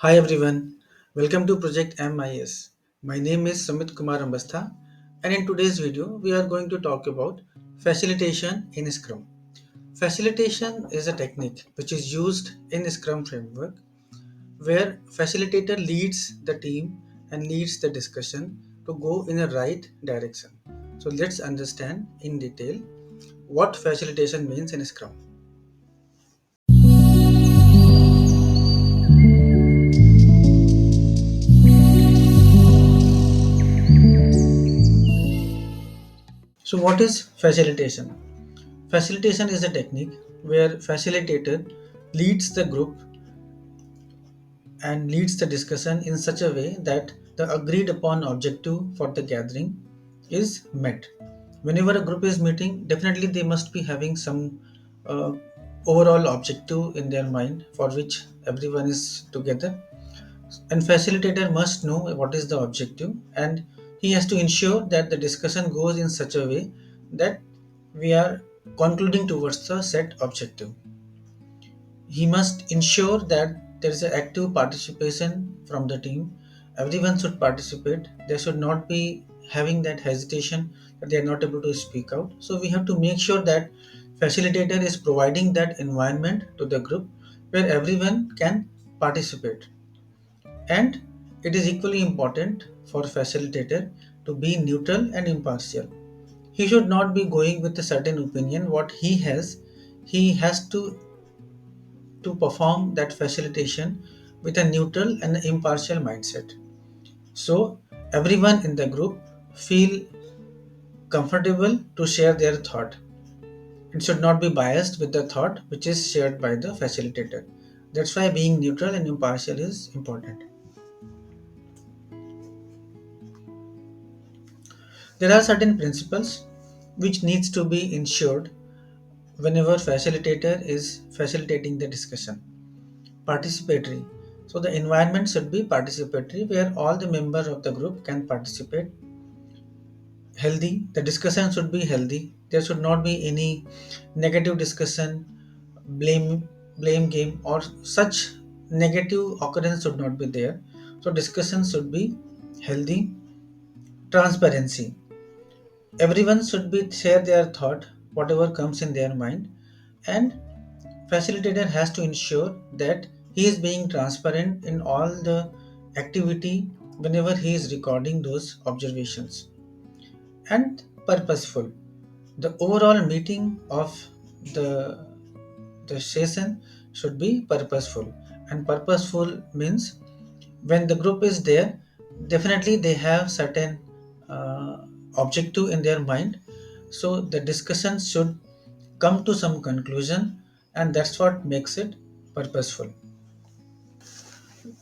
Hi everyone, welcome to Project MIS. My name is Sumit Kumar Ambastha, and in today's video we are going to talk about facilitation in Scrum. Facilitation is a technique which is used in Scrum framework where facilitator leads the team and leads the discussion to go in a right direction. So let's understand in detail what facilitation means in Scrum. So what is facilitation? Facilitation is a technique where facilitator leads the group and leads the discussion in such a way that the agreed upon objective for the gathering is met. Whenever a group is meeting, definitely they must be having some uh, overall objective in their mind for which everyone is together. And facilitator must know what is the objective, and he has to ensure that the discussion goes in such a way that we are concluding towards the set objective. He must ensure that there is an active participation from the team. Everyone should participate. There should not be having that hesitation that they are not able to speak out. So we have to make sure that facilitator is providing that environment to the group where everyone can participate. And it is equally important for facilitator to be neutral and impartial. He should not be going with a certain opinion what he has. He has to perform that facilitation with a neutral and impartial mindset. So everyone in the group feel comfortable to share their thought. It should not be biased with the thought which is shared by the facilitator. That's why being neutral and impartial is important. There are certain principles which needs to be ensured whenever facilitator is facilitating the discussion. Participatory. So the environment should be participatory where all the members of the group can participate. Healthy. The discussion should be healthy. There should not be any negative discussion, blame game or such negative occurrence should not be there. So discussion should be healthy. Transparency. Everyone should be share their thought, whatever comes in their mind, and facilitator has to ensure that he is being transparent in all the activity whenever he is recording those observations. And purposeful. The overall meeting of the the session should be purposeful. And purposeful means when the group is there, definitely they have certain objective in their mind. So the discussion should come to some conclusion, and that's what makes it purposeful.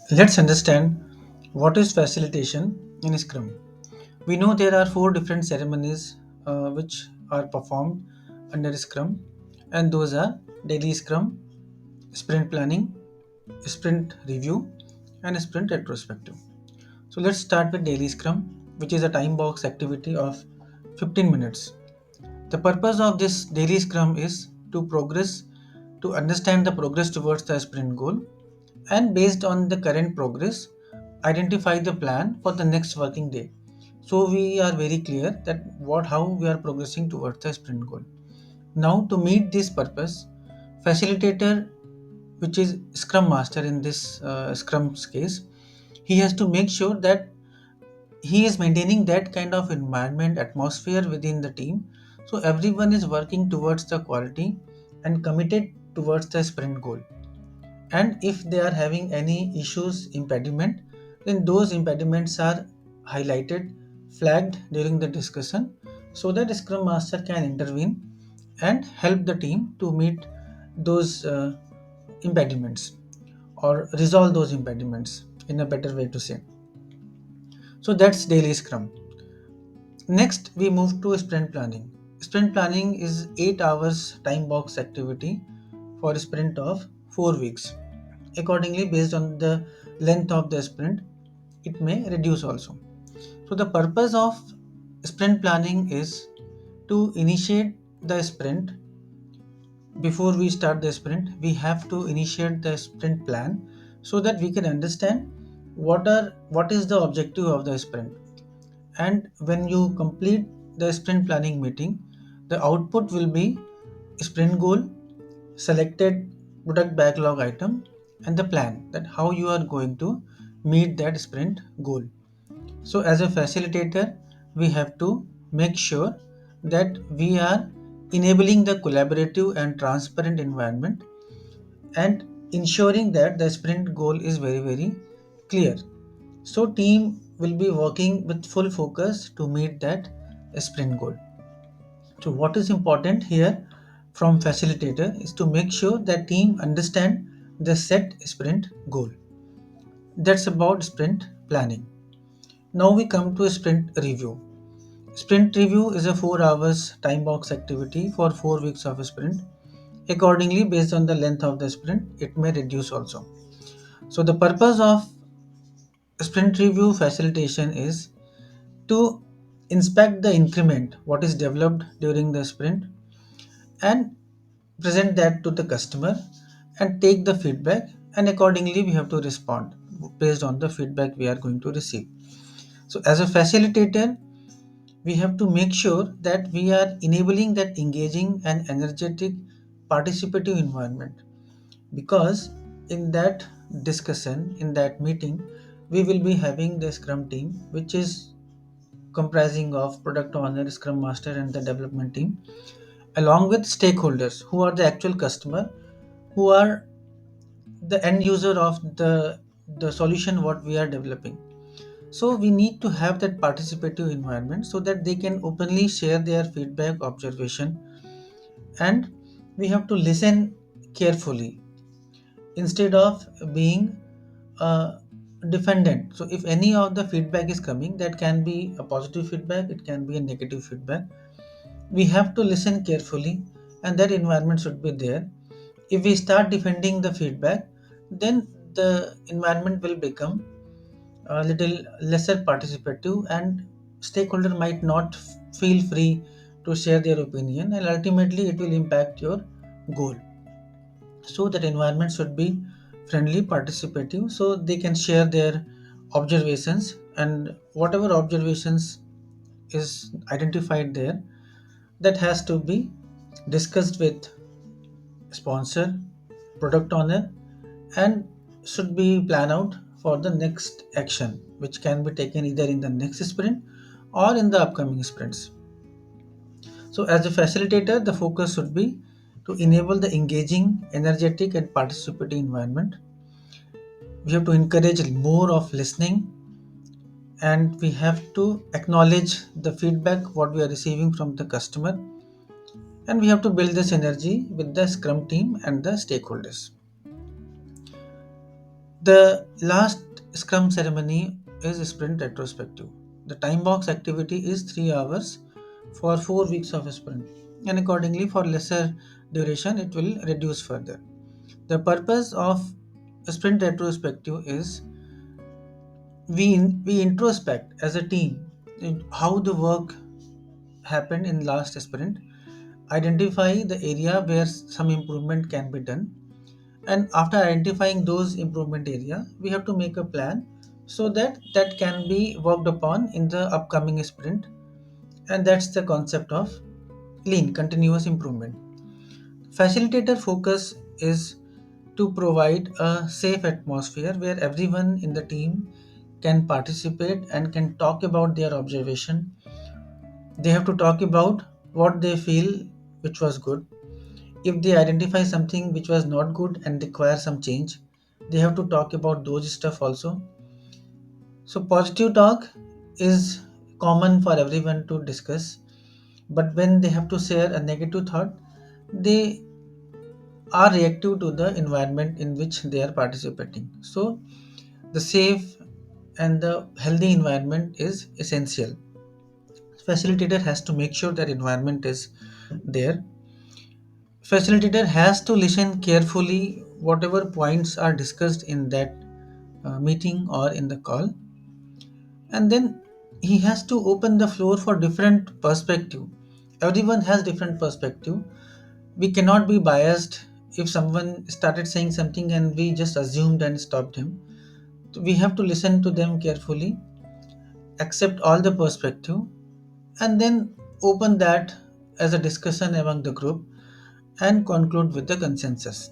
Let's understand what is facilitation in Scrum. We know there are four different ceremonies which are performed under Scrum, and those are daily Scrum, sprint planning, sprint review, and sprint retrospective. So let's start with daily Scrum, which is a time box activity of 15 minutes. The purpose of this daily Scrum is to understand the progress towards the sprint goal, and based on the current progress, identify the plan for the next working day. So we are very clear that how we are progressing towards the sprint goal. Now to meet this purpose, facilitator, which is Scrum Master in this Scrum's case, he has to make sure that he is maintaining that kind of environment atmosphere within the team, so everyone is working towards the quality and committed towards the sprint goal. And if they are having any issues impediment, then those impediments are highlighted, flagged during the discussion, so that Scrum Master can intervene and help the team to meet those impediments or resolve those impediments in a better way to say. So that's daily Scrum. Next, we move to sprint planning. Sprint planning is 8 hours time box activity for a sprint of 4 weeks. Accordingly, based on the length of the sprint, it may reduce also. So the purpose of sprint planning is to initiate the sprint. Before we start the sprint, we have to initiate the sprint plan, so that we can understand what is the objective of the sprint. And when you complete the sprint planning meeting, the output will be sprint goal, selected product backlog item, and the plan that how you are going to meet that sprint goal. So as a facilitator, we have to make sure that we are enabling the collaborative and transparent environment, and ensuring that the sprint goal is very very clear. So team will be working with full focus to meet that sprint goal. So what is important here from facilitator is to make sure that team understand the set sprint goal. That's about sprint planning. Now we come to a sprint review. Sprint review is a 4 hours time box activity for 4 weeks of a sprint. Accordingly, based on the length of the sprint, it may reduce also. So the purpose of sprint review facilitation is to inspect the increment what is developed during the sprint, and present that to the customer and take the feedback, and accordingly we have to respond based on the feedback we are going to receive. So as a facilitator, we have to make sure that we are enabling that engaging and energetic participative environment, because in that discussion, in that meeting, we will be having the scrum team, which is comprising of product owner, scrum master, and the development team, along with stakeholders who are the actual customer, who are the end user of the solution what we are developing. So we need to have that participative environment so that they can openly share their feedback, observation, and we have to listen carefully instead of being a defendant. So if any of the feedback is coming, that can be a positive feedback, it can be a negative feedback, we have to listen carefully, and that environment should be there. If we start defending the feedback, then the environment will become a little lesser participative, and stakeholder might not feel free to share their opinion, and ultimately it will impact your goal. So that environment should be friendly, participative, so they can share their observations, and whatever observations is identified there, that has to be discussed with sponsor, product owner, and should be planned out for the next action, which can be taken either in the next sprint or in the upcoming sprints. So as a facilitator, the focus should be to enable the engaging, energetic, and participatory environment. We have to encourage more of listening, and we have to acknowledge the feedback what we are receiving from the customer, and we have to build this energy with the scrum team and the stakeholders. The last Scrum ceremony is sprint retrospective. The time box activity is 3 hours for 4 weeks of a sprint, and accordingly, for lesser duration, it will reduce further. The purpose of sprint retrospective is we introspect as a team in how the work happened in last sprint, identify the area where some improvement can be done, and after identifying those improvement area, we have to make a plan so that that can be worked upon in the upcoming sprint. And that's the concept of lean continuous improvement. Facilitator focus is to provide a safe atmosphere where everyone in the team can participate and can talk about their observation. They have to talk about what they feel which was good. If they identify something which was not good and require some change, they have to talk about those stuff also. So positive talk is common for everyone to discuss, but when they have to share a negative thought, they are reactive to the environment in which they are participating. So the safe and the healthy environment is essential. Facilitator has to make sure that environment is there. Facilitator has to listen carefully whatever points are discussed in that meeting or in the call, and then he has to open the floor for different perspective. Everyone has different perspective. We cannot be biased if someone started saying something and we just assumed and stopped him, we have to listen to them carefully, accept all the perspective, and then open that as a discussion among the group and conclude with the consensus.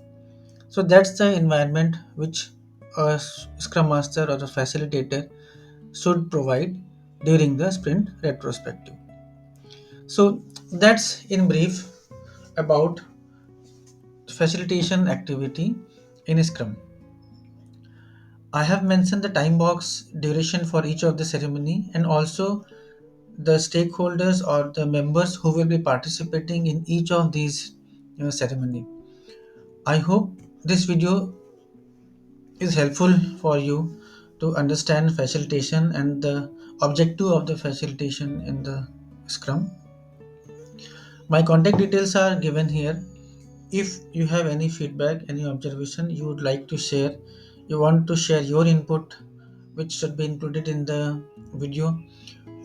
So that's the environment which a scrum master or a facilitator should provide during the sprint retrospective. So that's in brief about facilitation activity in Scrum. I have mentioned the time box duration for each of the ceremony and also the stakeholders or the members who will be participating in each of these ceremony. I hope this video is helpful for you to understand facilitation and the objective of the facilitation in the Scrum. My contact details are given here. If you have any feedback, any observation you would like to share, you want to share your input, which should be included in the video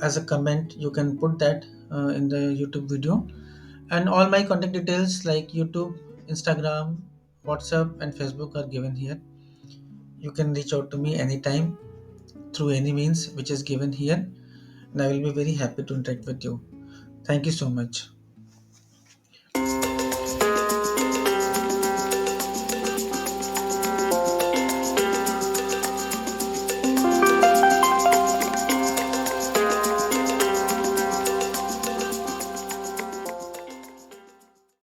as a comment, you can put that in the YouTube video. And all my contact details like YouTube, Instagram, WhatsApp, and Facebook are given here. You can reach out to me anytime through any means which is given here, and I will be very happy to interact with you. Thank you so much.